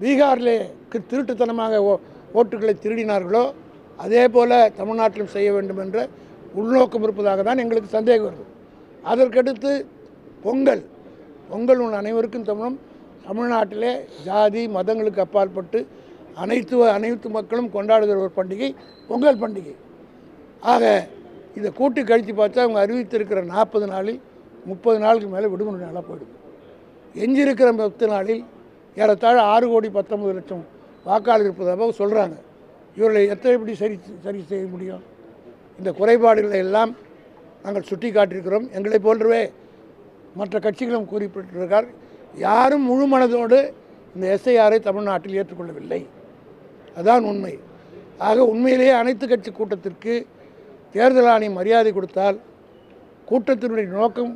பீகாரிலே திருட்டுத்தனமாக ஓட்டுகளை திருடினார்களோ அதே போல் தமிழ்நாட்டிலும் செய்ய வேண்டும் என்ற உள்நோக்கம் இருப்பதாக தான் எங்களுக்கு சந்தேகம் வருது. அதற்கடுத்து பொங்கல் அனைவருக்கும் தமிழ்நாட்டிலே ஜாதி மதங்களுக்கு அப்பாற்பட்டு அனைத்து மக்களும் கொண்டாடுகிற ஒரு பண்டிகை பொங்கல் பண்டிகை. ஆக இதை கூட்டி கழித்து பார்த்தா அவங்க அறிவித்திருக்கிற 40 நாளில் 30 நாளுக்கு மேலே விடுமுறை நாளாக போயிடுது. எஞ்சிருக்கிற 10 நாளில் ஏறத்தாழ 6,19,00,000 வாக்காளர் இருப்பதாக சொல்கிறாங்க. இவர்களை எப்படி சரி செய்ய முடியும்? இந்த குறைபாடுகளை எல்லாம் நாங்கள் சுட்டி காட்டியிருக்கிறோம். எங்களை போன்றவே மற்ற கட்சிகளும் குறிப்பிட்டிருக்கார். யாரும் முழு மனதோடு இந்த எஸ்ஐஆரை தமிழ்நாட்டில் ஏற்றுக்கொள்ளவில்லை. அதான் உண்மை. ஆக உண்மையிலேயே அனைத்து கட்சி கூட்டத்திற்கு தேர்தல் ஆணையம் மரியாதை கொடுத்தால் கூட்டத்தினுடைய நோக்கம்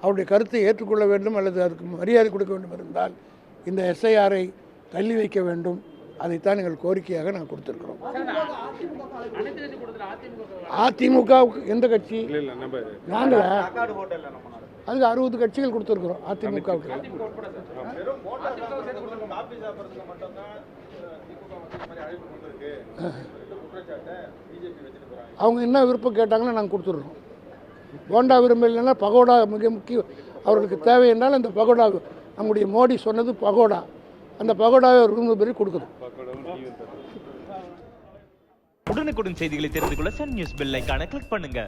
அவருடைய கருத்தை ஏற்றுக்கொள்ள வேண்டும் அல்லது அதுக்கு மரியாதை கொடுக்க வேண்டும் இருந்தால் இந்த எஸ்ஐஆரை தள்ளி வைக்க வேண்டும். அதைத்தான் எங்கள் கோரிக்கையாக நாங்கள் கொடுத்துருக்கிறோம். அதிமுகவுக்கு எந்த கட்சி? நாங்களா? அதுக்கு 60 கட்சிகள் கொடுத்துருக்குறோம். அதிமுகவுக்கு அவங்க என்ன விருப்பம் கேட்டாங்கன்னா நாங்கள் கொடுத்துட்றோம். போண்டா விரும்பம் இல்லைன்னா பகோடா மிக முக்கியம். அவர்களுக்கு தேவை என்றால் அந்த பகோடா, நம்முடைய மோடி சொன்னது பகோடா, அந்த பகோடாவை ஒரு விரும்ப பேர் கொடுக்குறோம். உடனுக்குடன் செய்திகளை தெரிந்து கொள்ள சன் நியூஸ் பெல் ஐகானை கிளிக் பண்ணுங்க.